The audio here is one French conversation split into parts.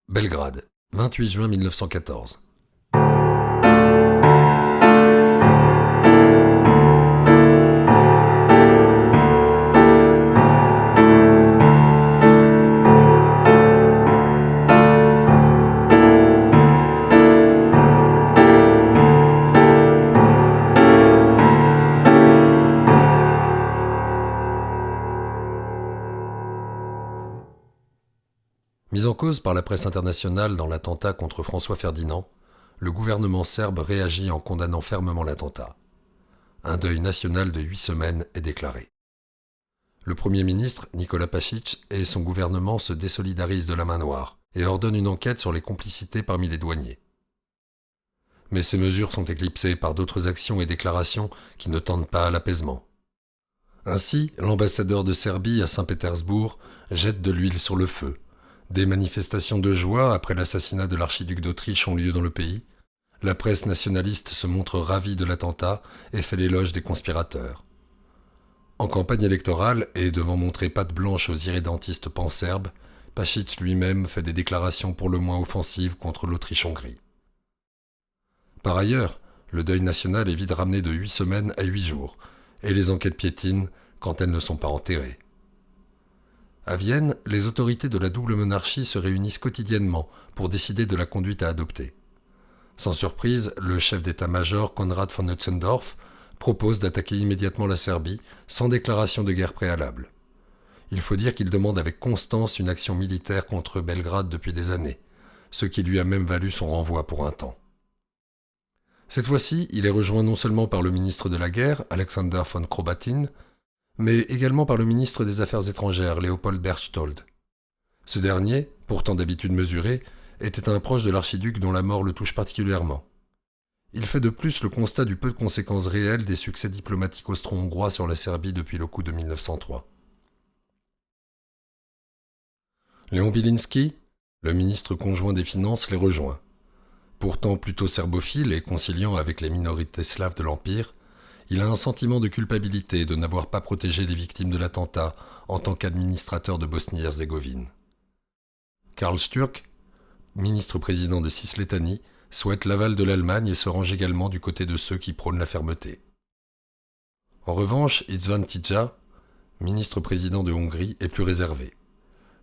Belgrade, 28 juin 1914. Mis en cause par la presse internationale dans l'attentat contre François Ferdinand, le gouvernement serbe réagit en condamnant fermement l'attentat. Un deuil national de 8 semaines est déclaré. Le Premier ministre, Nikola Pašić, et son gouvernement se désolidarisent de la main noire et ordonnent une enquête sur les complicités parmi les douaniers. Mais ces mesures sont éclipsées par d'autres actions et déclarations qui ne tendent pas à l'apaisement. Ainsi, l'ambassadeur de Serbie à Saint-Pétersbourg jette de l'huile sur le feu. Des manifestations de joie après l'assassinat de l'archiduc d'Autriche ont lieu dans le pays. La presse nationaliste se montre ravie de l'attentat et fait l'éloge des conspirateurs. En campagne électorale et devant montrer patte blanche aux irrédentistes pan-serbes, Pašić lui-même fait des déclarations pour le moins offensives contre l'Autriche-Hongrie. Par ailleurs, le deuil national est vite ramené de 8 semaines à 8 jours, et les enquêtes piétinent quand elles ne sont pas enterrées. À Vienne, les autorités de la double monarchie se réunissent quotidiennement pour décider de la conduite à adopter. Sans surprise, le chef d'état-major Konrad von Hötzendorf propose d'attaquer immédiatement la Serbie sans déclaration de guerre préalable. Il faut dire qu'il demande avec constance une action militaire contre Belgrade depuis des années, ce qui lui a même valu son renvoi pour un temps. Cette fois-ci, il est rejoint non seulement par le ministre de la Guerre, Alexander von Krobatin, mais également par le ministre des Affaires étrangères, Leopold Berchtold. Ce dernier, pourtant d'habitude mesuré, était un proche de l'archiduc dont la mort le touche particulièrement. Il fait de plus le constat du peu de conséquences réelles des succès diplomatiques austro-hongrois sur la Serbie depuis le coup de 1903. Léon Biliński, le ministre conjoint des Finances, les rejoint. Pourtant plutôt serbophile et conciliant avec les minorités slaves de l'Empire, il a un sentiment de culpabilité de n'avoir pas protégé les victimes de l'attentat en tant qu'administrateur de Bosnie-Herzégovine. Karl Sturck, ministre-président de Cislétanie, souhaite l'aval de l'Allemagne et se range également du côté de ceux qui prônent la fermeté. En revanche, István Tija, ministre-président de Hongrie, est plus réservé.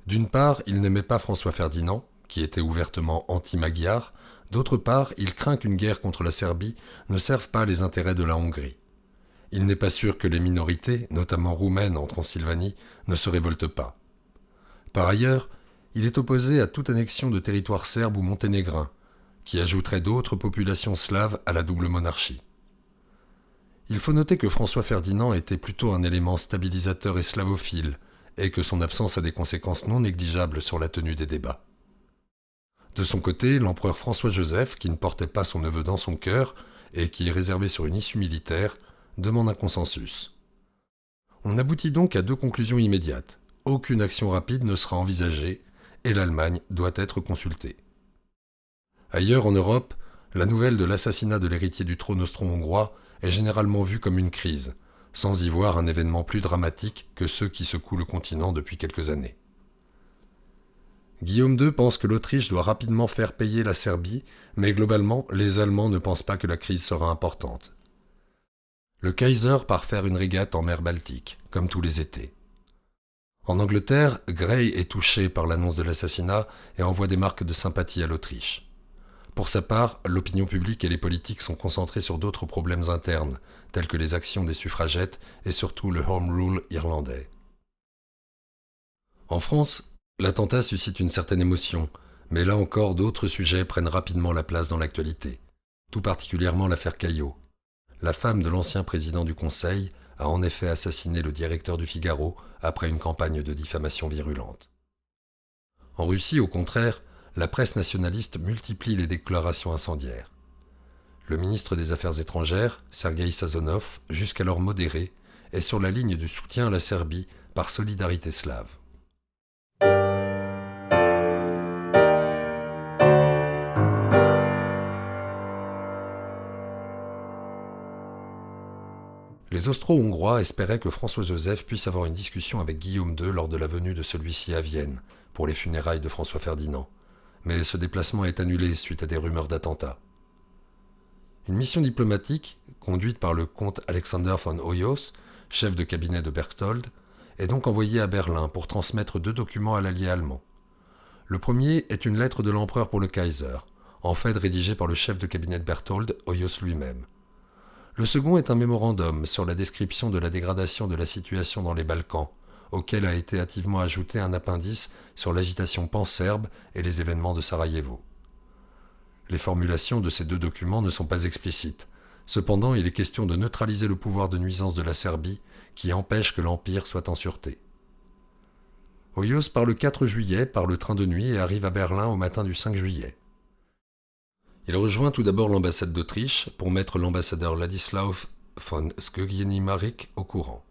D'une part, il n'aimait pas François Ferdinand, qui était ouvertement anti-magyar. D'autre part, il craint qu'une guerre contre la Serbie ne serve pas les intérêts de la Hongrie. Il n'est pas sûr que les minorités, notamment roumaines en Transylvanie, ne se révoltent pas. Par ailleurs, il est opposé à toute annexion de territoire serbe ou monténégrin, qui ajouterait d'autres populations slaves à la double monarchie. Il faut noter que François Ferdinand était plutôt un élément stabilisateur et slavophile, et que son absence a des conséquences non négligeables sur la tenue des débats. De son côté, l'empereur François-Joseph, qui ne portait pas son neveu dans son cœur et qui est réservé sur une issue militaire, demande un consensus. On aboutit donc à deux conclusions immédiates. Aucune action rapide ne sera envisagée et l'Allemagne doit être consultée. Ailleurs en Europe, la nouvelle de l'assassinat de l'héritier du trône austro-hongrois est généralement vue comme une crise, sans y voir un événement plus dramatique que ceux qui secouent le continent depuis quelques années. Guillaume II pense que l'Autriche doit rapidement faire payer la Serbie, mais globalement, les Allemands ne pensent pas que la crise sera importante. Le Kaiser part faire une régate en mer Baltique, comme tous les étés. En Angleterre, Grey est touché par l'annonce de l'assassinat et envoie des marques de sympathie à l'Autriche. Pour sa part, l'opinion publique et les politiques sont concentrés sur d'autres problèmes internes, tels que les actions des suffragettes et surtout le Home Rule irlandais. En France, l'attentat suscite une certaine émotion, mais là encore d'autres sujets prennent rapidement la place dans l'actualité, tout particulièrement l'affaire Caillot. La femme de l'ancien président du Conseil a en effet assassiné le directeur du Figaro après une campagne de diffamation virulente. En Russie, au contraire, la presse nationaliste multiplie les déclarations incendiaires. Le ministre des Affaires étrangères, Sergueï Sazonov, jusqu'alors modéré, est sur la ligne du soutien à la Serbie par solidarité slave. Les Austro-Hongrois espéraient que François-Joseph puisse avoir une discussion avec Guillaume II lors de la venue de celui-ci à Vienne, pour les funérailles de François Ferdinand, mais ce déplacement est annulé suite à des rumeurs d'attentats. Une mission diplomatique, conduite par le comte Alexander von Hoyos, chef de cabinet de Berthold, est donc envoyée à Berlin pour transmettre 2 documents à l'allié allemand. Le premier est une lettre de l'empereur pour le Kaiser, en fait rédigée par le chef de cabinet de Berthold, Hoyos lui-même. Le second est un mémorandum sur la description de la dégradation de la situation dans les Balkans, auquel a été hâtivement ajouté un appendice sur l'agitation pan-serbe et les événements de Sarajevo. Les formulations de ces 2 documents ne sont pas explicites. Cependant, il est question de neutraliser le pouvoir de nuisance de la Serbie qui empêche que l'Empire soit en sûreté. Hoyos part le 4 juillet par le train de nuit et arrive à Berlin au matin du 5 juillet. Il rejoint tout d'abord l'ambassade d'Autriche pour mettre l'ambassadeur Ladislav von Szögyény-Marek au courant.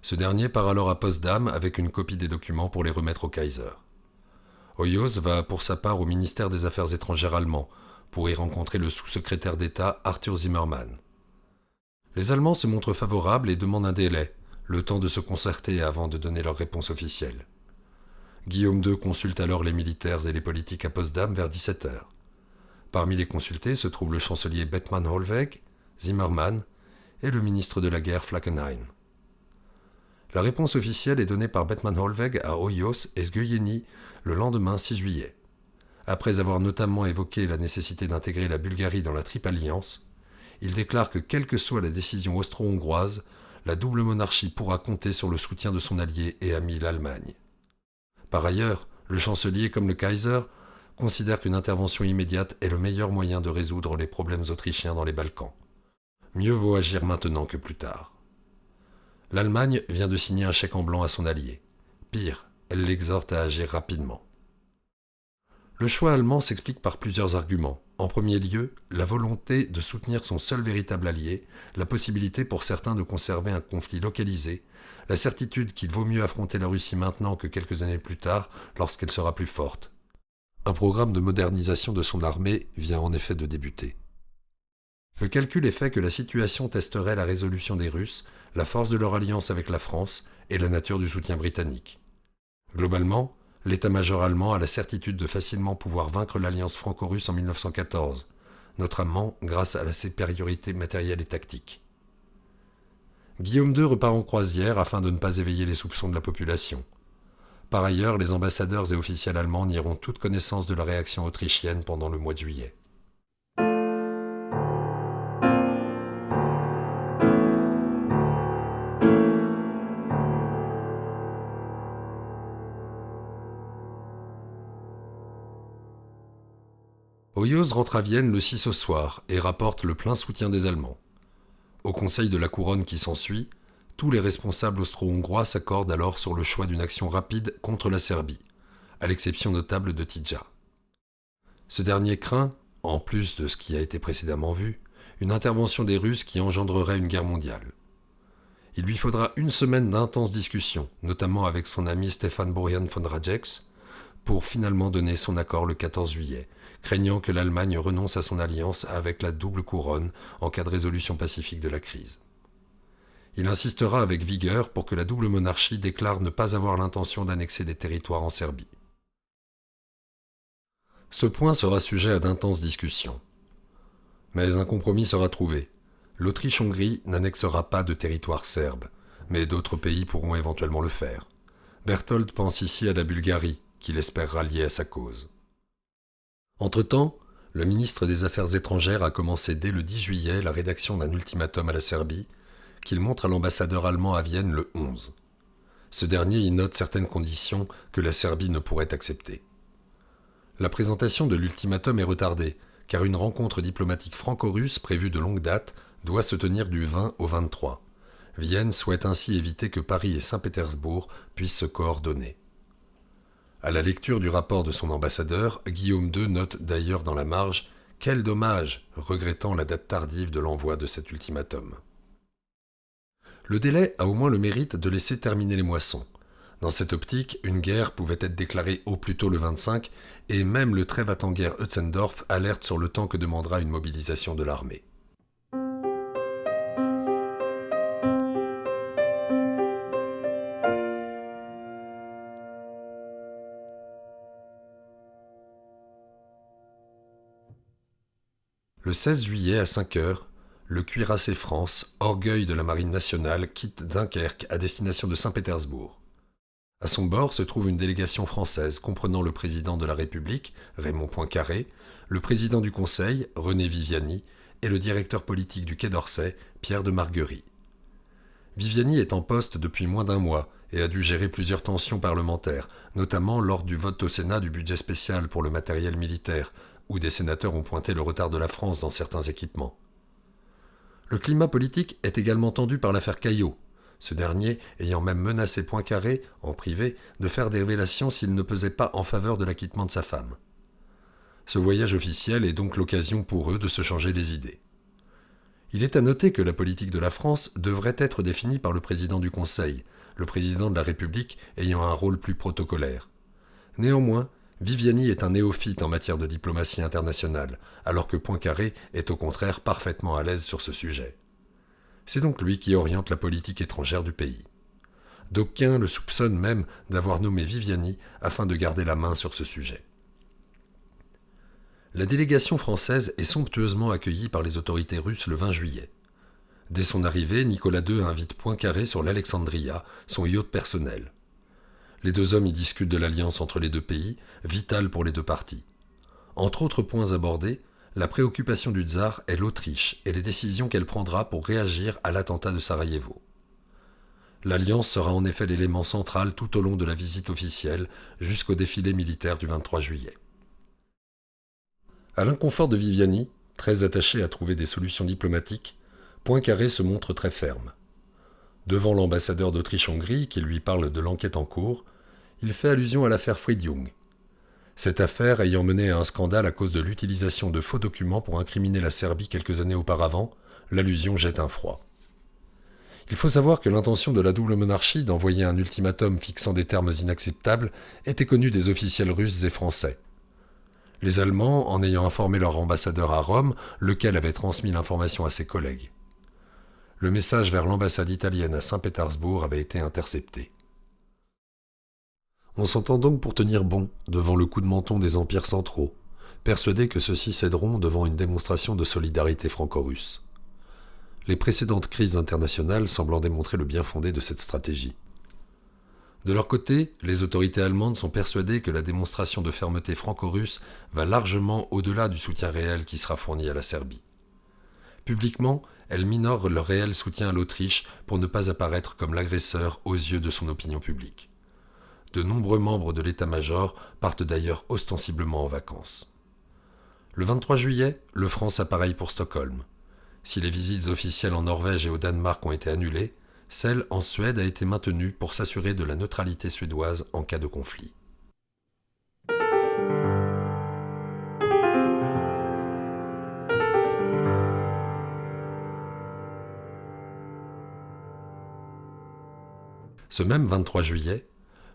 Ce dernier part alors à Potsdam avec une copie des documents pour les remettre au Kaiser. Hoyos va pour sa part au ministère des Affaires étrangères allemand pour y rencontrer le sous-secrétaire d'État Arthur Zimmermann. Les Allemands se montrent favorables et demandent un délai, le temps de se concerter avant de donner leur réponse officielle. Guillaume II consulte alors les militaires et les politiques à Potsdam vers 17h. Parmi les consultés se trouvent le chancelier Bethmann Hollweg, Zimmermann et le ministre de la guerre Flackenhain. La réponse officielle est donnée par Bethmann Hollweg à Hoyos et Szögyény le lendemain 6 juillet. Après avoir notamment évoqué la nécessité d'intégrer la Bulgarie dans la Triple Alliance, il déclare que quelle que soit la décision austro-hongroise, la double monarchie pourra compter sur le soutien de son allié et ami l'Allemagne. Par ailleurs, le chancelier comme le Kaiser considèrent qu'une intervention immédiate est le meilleur moyen de résoudre les problèmes autrichiens dans les Balkans. Mieux vaut agir maintenant que plus tard. L'Allemagne vient de signer un chèque en blanc à son allié. Pire, elle l'exhorte à agir rapidement. Le choix allemand s'explique par plusieurs arguments. En premier lieu, la volonté de soutenir son seul véritable allié, la possibilité pour certains de conserver un conflit localisé, la certitude qu'il vaut mieux affronter la Russie maintenant que quelques années plus tard, lorsqu'elle sera plus forte. Un programme de modernisation de son armée vient en effet de débuter. Le calcul est fait que la situation testerait la résolution des Russes, la force de leur alliance avec la France et la nature du soutien britannique. Globalement, l'état-major allemand a la certitude de facilement pouvoir vaincre l'alliance franco-russe en 1914, notamment grâce à la supériorité matérielle et tactique. Guillaume II repart en croisière afin de ne pas éveiller les soupçons de la population. Par ailleurs, les ambassadeurs et officiels allemands nieront toute connaissance de la réaction autrichienne pendant le mois de juillet. Hoyos rentre à Vienne le 6 au soir et rapporte le plein soutien des Allemands. Au Conseil de la Couronne qui s'ensuit, tous les responsables austro-hongrois s'accordent alors sur le choix d'une action rapide contre la Serbie, à l'exception notable de Tidja. Ce dernier craint, en plus de ce qui a été précédemment vu, une intervention des Russes qui engendrerait une guerre mondiale. Il lui faudra une semaine d'intenses discussions, notamment avec son ami Stefan Burian von Rajecz, pour finalement donner son accord le 14 juillet, craignant que l'Allemagne renonce à son alliance avec la double couronne en cas de résolution pacifique de la crise. Il insistera avec vigueur pour que la double monarchie déclare ne pas avoir l'intention d'annexer des territoires en Serbie. Ce point sera sujet à d'intenses discussions. Mais un compromis sera trouvé. L'Autriche-Hongrie n'annexera pas de territoire serbe, mais d'autres pays pourront éventuellement le faire. Berthold pense ici à la Bulgarie, qu'il espère rallier à sa cause. Entre-temps, le ministre des Affaires étrangères a commencé dès le 10 juillet la rédaction d'un ultimatum à la Serbie, qu'il montre à l'ambassadeur allemand à Vienne le 11. Ce dernier y note certaines conditions que la Serbie ne pourrait accepter. La présentation de l'ultimatum est retardée, car une rencontre diplomatique franco-russe prévue de longue date doit se tenir du 20 au 23. Vienne souhaite ainsi éviter que Paris et Saint-Pétersbourg puissent se coordonner. À la lecture du rapport de son ambassadeur, Guillaume II note d'ailleurs dans la marge « Quel dommage !» regrettant la date tardive de l'envoi de cet ultimatum. Le délai a au moins le mérite de laisser terminer les moissons. Dans cette optique, une guerre pouvait être déclarée au plus tôt le 25, et même le Trêve-à-temps-guerre Hötzendorf alerte sur le temps que demandera une mobilisation de l'armée. Le 16 juillet à 5 heures, le cuirassé France, orgueil de la marine nationale, quitte Dunkerque à destination de Saint-Pétersbourg. À son bord se trouve une délégation française comprenant le président de la République, Raymond Poincaré, le président du Conseil, René Viviani, et le directeur politique du Quai d'Orsay, Pierre de Marguerie. Viviani est en poste depuis moins d'un mois et a dû gérer plusieurs tensions parlementaires, notamment lors du vote au Sénat du budget spécial pour le matériel militaire, où des sénateurs ont pointé le retard de la France dans certains équipements. Le climat politique est également tendu par l'affaire Caillot, ce dernier ayant même menacé Poincaré, en privé, de faire des révélations s'il ne pesait pas en faveur de l'acquittement de sa femme. Ce voyage officiel est donc l'occasion pour eux de se changer les idées. Il est à noter que la politique de la France devrait être définie par le président du Conseil, le président de la République ayant un rôle plus protocolaire. Néanmoins, Viviani est un néophyte en matière de diplomatie internationale, alors que Poincaré est au contraire parfaitement à l'aise sur ce sujet. C'est donc lui qui oriente la politique étrangère du pays. D'aucuns le soupçonnent même d'avoir nommé Viviani afin de garder la main sur ce sujet. La délégation française est somptueusement accueillie par les autorités russes le 20 juillet. Dès son arrivée, Nicolas II invite Poincaré sur l'Alexandria, son yacht personnel. Les deux hommes y discutent de l'alliance entre les deux pays, vitale pour les deux parties. Entre autres points abordés, la préoccupation du tsar est l'Autriche et les décisions qu'elle prendra pour réagir à l'attentat de Sarajevo. L'alliance sera en effet l'élément central tout au long de la visite officielle jusqu'au défilé militaire du 23 juillet. À l'inconfort de Viviani, très attaché à trouver des solutions diplomatiques, Poincaré se montre très ferme. Devant l'ambassadeur d'Autriche-Hongrie qui lui parle de l'enquête en cours, il fait allusion à l'affaire Friedjung. Cette affaire ayant mené à un scandale à cause de l'utilisation de faux documents pour incriminer la Serbie quelques années auparavant, l'allusion jette un froid. Il faut savoir que l'intention de la double monarchie d'envoyer un ultimatum fixant des termes inacceptables était connue des officiels russes et français. Les Allemands en ayant informé leur ambassadeur à Rome, lequel avait transmis l'information à ses collègues. Le message vers l'ambassade italienne à Saint-Pétersbourg avait été intercepté. On s'entend donc pour tenir bon devant le coup de menton des empires centraux, persuadés que ceux-ci céderont devant une démonstration de solidarité franco-russe. Les précédentes crises internationales semblant démontrer le bien fondé de cette stratégie. De leur côté, les autorités allemandes sont persuadées que la démonstration de fermeté franco-russe va largement au-delà du soutien réel qui sera fourni à la Serbie. Publiquement, elles minorent leur réel soutien à l'Autriche pour ne pas apparaître comme l'agresseur aux yeux de son opinion publique. De nombreux membres de l'état-major partent d'ailleurs ostensiblement en vacances. Le 23 juillet, le France appareille pour Stockholm. Si les visites officielles en Norvège et au Danemark ont été annulées, celle en Suède a été maintenue pour s'assurer de la neutralité suédoise en cas de conflit. Ce même 23 juillet,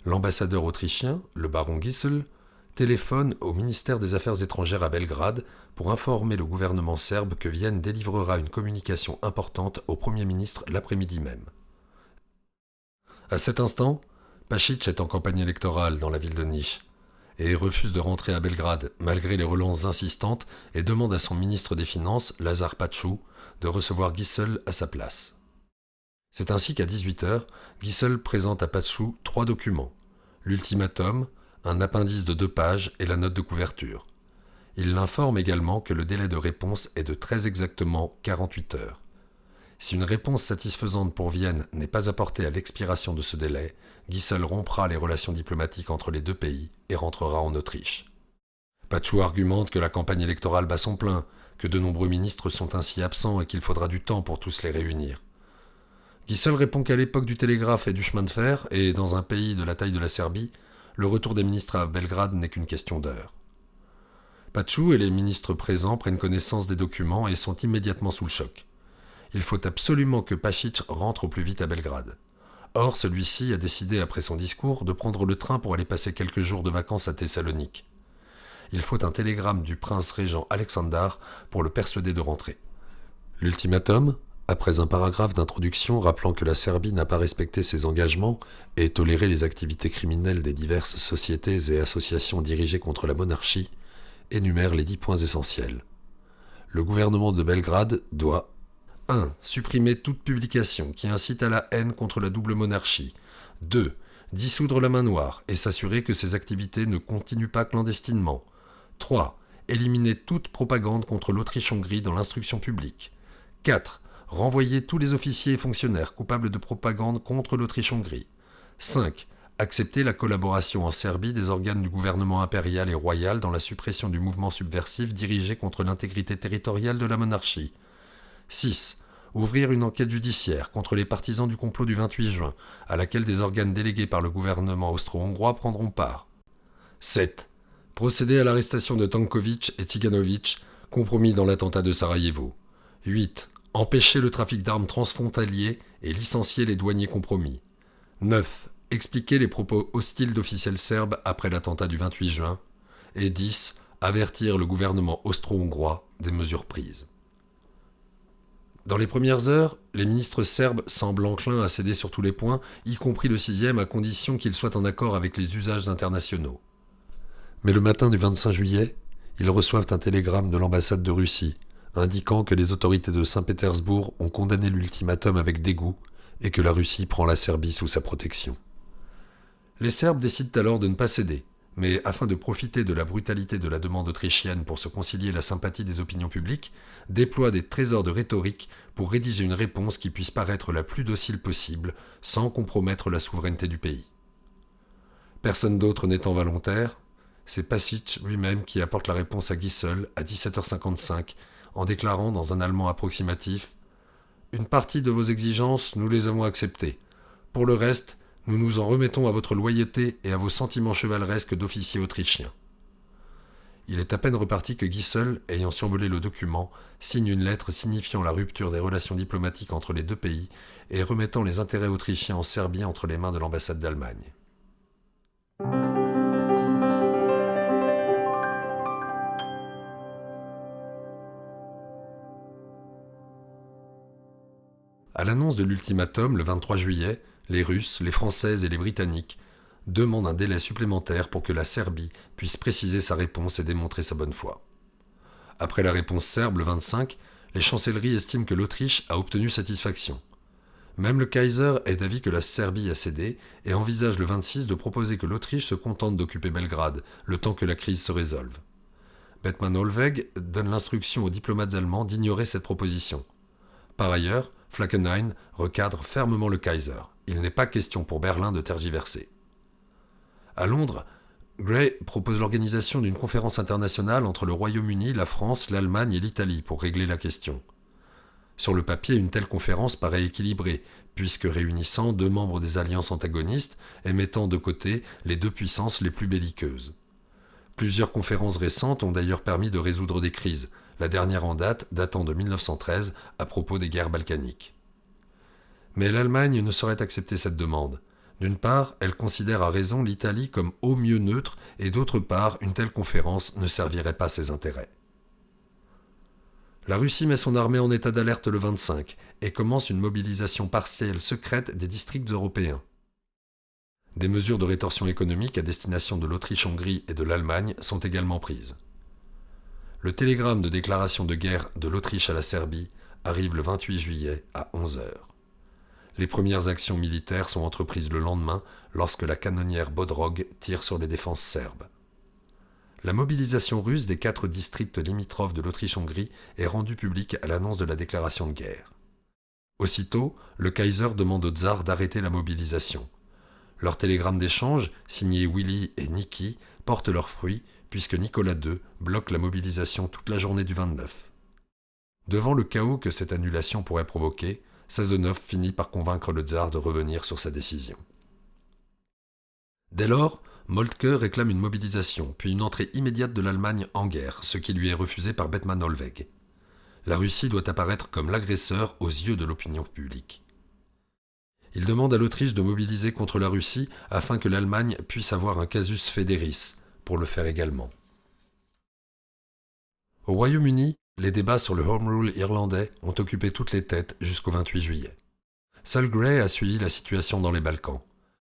l'ambassadeur autrichien, le baron Gissel, téléphone au ministère des Affaires étrangères à Belgrade pour informer le gouvernement serbe que Vienne délivrera une communication importante au Premier ministre l'après-midi même. À cet instant, Pašić est en campagne électorale dans la ville de Niš et refuse de rentrer à Belgrade malgré les relances insistantes et demande à son ministre des Finances, Lazar Paču, de recevoir Gissel à sa place. C'est ainsi qu'à 18h, Gissel présente à Paču 3 documents, l'ultimatum, un appendice de 2 pages et la note de couverture. Il l'informe également que le délai de réponse est de très exactement 48 heures. Si une réponse satisfaisante pour Vienne n'est pas apportée à l'expiration de ce délai, Gissel rompra les relations diplomatiques entre les deux pays et rentrera en Autriche. Paču argumente que la campagne électorale bat son plein, que de nombreux ministres sont ainsi absents et qu'il faudra du temps pour tous les réunir. Gissel répond qu'à l'époque du télégraphe et du chemin de fer, et dans un pays de la taille de la Serbie, le retour des ministres à Belgrade n'est qu'une question d'heure. Paču et les ministres présents prennent connaissance des documents et sont immédiatement sous le choc. Il faut absolument que Pašić rentre au plus vite à Belgrade. Or, celui-ci a décidé, après son discours, de prendre le train pour aller passer quelques jours de vacances à Thessalonique. Il faut un télégramme du prince régent Aleksandar pour le persuader de rentrer. L'ultimatum, après un paragraphe d'introduction rappelant que la Serbie n'a pas respecté ses engagements et toléré les activités criminelles des diverses sociétés et associations dirigées contre la monarchie, énumère les 10 points essentiels. Le gouvernement de Belgrade doit 1. Supprimer toute publication qui incite à la haine contre la double monarchie. 2. Dissoudre la main noire et s'assurer que ces activités ne continuent pas clandestinement. 3. Éliminer toute propagande contre l'Autriche-Hongrie dans l'instruction publique. 4. Renvoyer tous les officiers et fonctionnaires coupables de propagande contre l'Autriche-Hongrie. 5. Accepter la collaboration en Serbie des organes du gouvernement impérial et royal dans la suppression du mouvement subversif dirigé contre l'intégrité territoriale de la monarchie. 6. Ouvrir une enquête judiciaire contre les partisans du complot du 28 juin, à laquelle des organes délégués par le gouvernement austro-hongrois prendront part. 7. Procéder à l'arrestation de Tanković et Tiganović, compromis dans l'attentat de Sarajevo. 8. Empêcher le trafic d'armes transfrontalier et licencier les douaniers compromis. 9. Expliquer les propos hostiles d'officiels serbes après l'attentat du 28 juin. Et 10. Avertir le gouvernement austro-hongrois des mesures prises. Dans les premières heures, les ministres serbes semblent enclins à céder sur tous les points, y compris le 6e, à condition qu'il soit en accord avec les usages internationaux. Mais le matin du 25 juillet, ils reçoivent un télégramme de l'ambassade de Russie, indiquant que les autorités de Saint-Pétersbourg ont condamné l'ultimatum avec dégoût et que la Russie prend la Serbie sous sa protection. Les Serbes décident alors de ne pas céder, mais afin de profiter de la brutalité de la demande autrichienne pour se concilier la sympathie des opinions publiques, déploient des trésors de rhétorique pour rédiger une réponse qui puisse paraître la plus docile possible sans compromettre la souveraineté du pays. Personne d'autre n'étant volontaire, c'est Pašić lui-même qui apporte la réponse à Giesel à 17h55 en déclarant dans un allemand approximatif « Une partie de vos exigences, nous les avons acceptées. Pour le reste, nous nous en remettons à votre loyauté et à vos sentiments chevaleresques d'officier autrichien. » Il est à peine reparti que Giesel, ayant survolé le document, signe une lettre signifiant la rupture des relations diplomatiques entre les deux pays et remettant les intérêts autrichiens en Serbie entre les mains de l'ambassade d'Allemagne. À l'annonce de l'ultimatum, le 23 juillet, les Russes, les Françaises et les Britanniques demandent un délai supplémentaire pour que la Serbie puisse préciser sa réponse et démontrer sa bonne foi. Après la réponse serbe le 25, les chancelleries estiment que l'Autriche a obtenu satisfaction. Même le Kaiser est d'avis que la Serbie a cédé et envisage le 26 de proposer que l'Autriche se contente d'occuper Belgrade, le temps que la crise se résolve. Bethmann-Hollweg donne l'instruction aux diplomates allemands d'ignorer cette proposition. Par ailleurs, Falkenhayn recadre fermement le Kaiser. Il n'est pas question pour Berlin de tergiverser. À Londres, Grey propose l'organisation d'une conférence internationale entre le Royaume-Uni, la France, l'Allemagne et l'Italie pour régler la question. Sur le papier, une telle conférence paraît équilibrée, puisque réunissant deux membres des alliances antagonistes et mettant de côté les deux puissances les plus belliqueuses. Plusieurs conférences récentes ont d'ailleurs permis de résoudre des crises, la dernière en date datant de 1913 à propos des guerres balkaniques. Mais l'Allemagne ne saurait accepter cette demande. D'une part, elle considère à raison l'Italie comme au mieux neutre et d'autre part, une telle conférence ne servirait pas ses intérêts. La Russie met son armée en état d'alerte le 25 et commence une mobilisation partielle secrète des districts européens. Des mesures de rétorsion économique à destination de l'Autriche-Hongrie et de l'Allemagne sont également prises. Le télégramme de déclaration de guerre de l'Autriche à la Serbie arrive le 28 juillet à 11h. Les premières actions militaires sont entreprises le lendemain lorsque la canonnière Bodrog tire sur les défenses serbes. La mobilisation russe des 4 districts limitrophes de l'Autriche-Hongrie est rendue publique à l'annonce de la déclaration de guerre. Aussitôt, le Kaiser demande au tsar d'arrêter la mobilisation. Leur télégramme d'échange, signés Willy et Niki, porte leurs fruits puisque Nicolas II bloque la mobilisation toute la journée du 29. Devant le chaos que cette annulation pourrait provoquer, Sazonov finit par convaincre le tsar de revenir sur sa décision. Dès lors, Moltke réclame une mobilisation, puis une entrée immédiate de l'Allemagne en guerre, ce qui lui est refusé par Bethmann-Hollweg. La Russie doit apparaître comme l'agresseur aux yeux de l'opinion publique. Il demande à l'Autriche de mobiliser contre la Russie afin que l'Allemagne puisse avoir un casus federis, pour le faire également. Au Royaume-Uni, les débats sur le Home Rule irlandais ont occupé toutes les têtes jusqu'au 28 juillet. Seul Grey a suivi la situation dans les Balkans.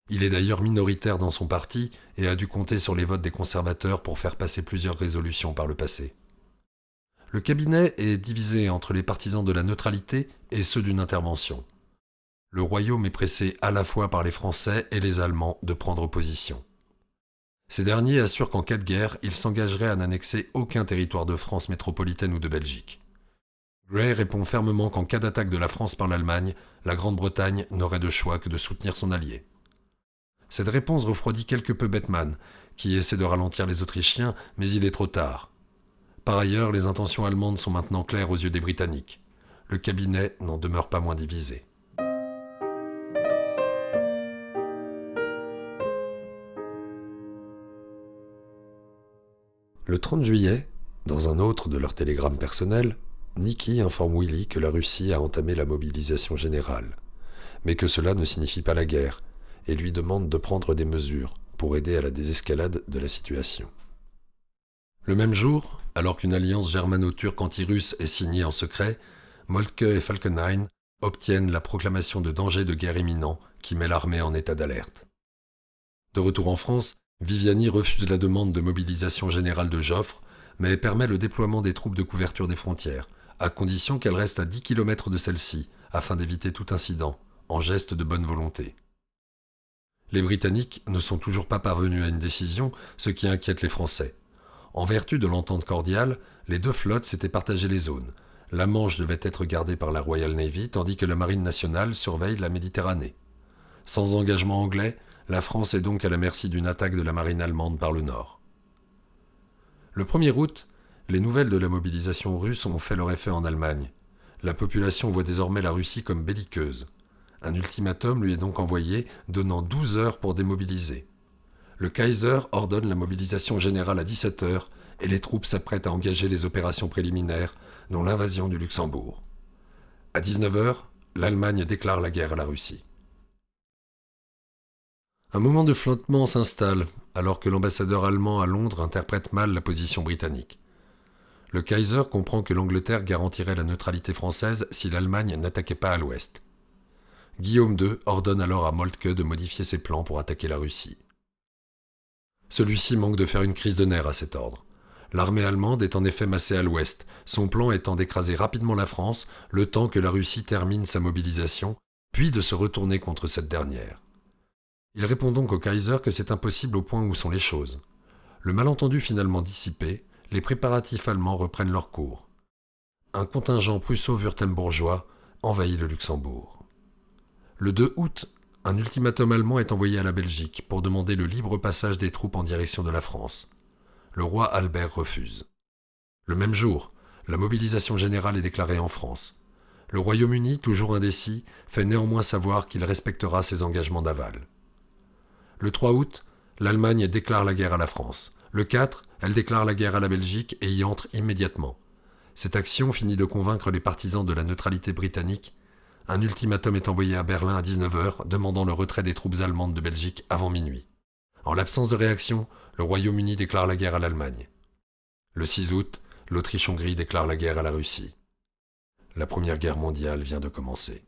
Il est d'ailleurs minoritaire dans son parti et a dû compter sur les votes des conservateurs pour faire passer plusieurs résolutions par le passé. Le cabinet est divisé entre les partisans de la neutralité et ceux d'une intervention. Le royaume est pressé à la fois par les Français et les Allemands de prendre position. Ces derniers assurent qu'en cas de guerre, ils s'engageraient à n'annexer aucun territoire de France métropolitaine ou de Belgique. Grey répond fermement qu'en cas d'attaque de la France par l'Allemagne, la Grande-Bretagne n'aurait de choix que de soutenir son allié. Cette réponse refroidit quelque peu Bethmann, qui essaie de ralentir les Autrichiens, mais il est trop tard. Par ailleurs, les intentions allemandes sont maintenant claires aux yeux des Britanniques. Le cabinet n'en demeure pas moins divisé. Le 30 juillet, dans un autre de leurs télégrammes personnels, Nicky informe Willy que la Russie a entamé la mobilisation générale, mais que cela ne signifie pas la guerre, et lui demande de prendre des mesures pour aider à la désescalade de la situation. Le même jour, alors qu'une alliance germano-turque anti-russe est signée en secret, Moltke et Falkenhayn obtiennent la proclamation de danger de guerre imminent qui met l'armée en état d'alerte. De retour en France, Viviani refuse la demande de mobilisation générale de Joffre, mais permet le déploiement des troupes de couverture des frontières, à condition qu'elles restent à 10 km de celle-ci, afin d'éviter tout incident, en geste de bonne volonté. Les Britanniques ne sont toujours pas parvenus à une décision, ce qui inquiète les Français. En vertu de l'entente cordiale, les deux flottes s'étaient partagées les zones. La Manche devait être gardée par la Royal Navy, tandis que la Marine nationale surveille la Méditerranée. Sans engagement anglais, la France est donc à la merci d'une attaque de la marine allemande par le nord. Le 1er août, les nouvelles de la mobilisation russe ont fait leur effet en Allemagne. La population voit désormais la Russie comme belliqueuse. Un ultimatum lui est donc envoyé, donnant 12 heures pour démobiliser. Le Kaiser ordonne la mobilisation générale à 17 heures et les troupes s'apprêtent à engager les opérations préliminaires, dont l'invasion du Luxembourg. À 19 heures, l'Allemagne déclare la guerre à la Russie. Un moment de flottement s'installe, alors que l'ambassadeur allemand à Londres interprète mal la position britannique. Le Kaiser comprend que l'Angleterre garantirait la neutralité française si l'Allemagne n'attaquait pas à l'ouest. Guillaume II ordonne alors à Moltke de modifier ses plans pour attaquer la Russie. Celui-ci manque de faire une crise de nerfs à cet ordre. L'armée allemande est en effet massée à l'ouest, son plan étant d'écraser rapidement la France, le temps que la Russie termine sa mobilisation, puis de se retourner contre cette dernière. Il répond donc au Kaiser que c'est impossible au point où sont les choses. Le malentendu finalement dissipé, les préparatifs allemands reprennent leur cours. Un contingent prusso-wurtembourgeois envahit le Luxembourg. Le 2 août, un ultimatum allemand est envoyé à la Belgique pour demander le libre passage des troupes en direction de la France. Le roi Albert refuse. Le même jour, la mobilisation générale est déclarée en France. Le Royaume-Uni, toujours indécis, fait néanmoins savoir qu'il respectera ses engagements d'aval. Le 3 août, l'Allemagne déclare la guerre à la France. Le 4, elle déclare la guerre à la Belgique et y entre immédiatement. Cette action finit de convaincre les partisans de la neutralité britannique. Un ultimatum est envoyé à Berlin à 19 heures, demandant le retrait des troupes allemandes de Belgique avant minuit. En l'absence de réaction, le Royaume-Uni déclare la guerre à l'Allemagne. Le 6 août, l'Autriche-Hongrie déclare la guerre à la Russie. La Première Guerre mondiale vient de commencer.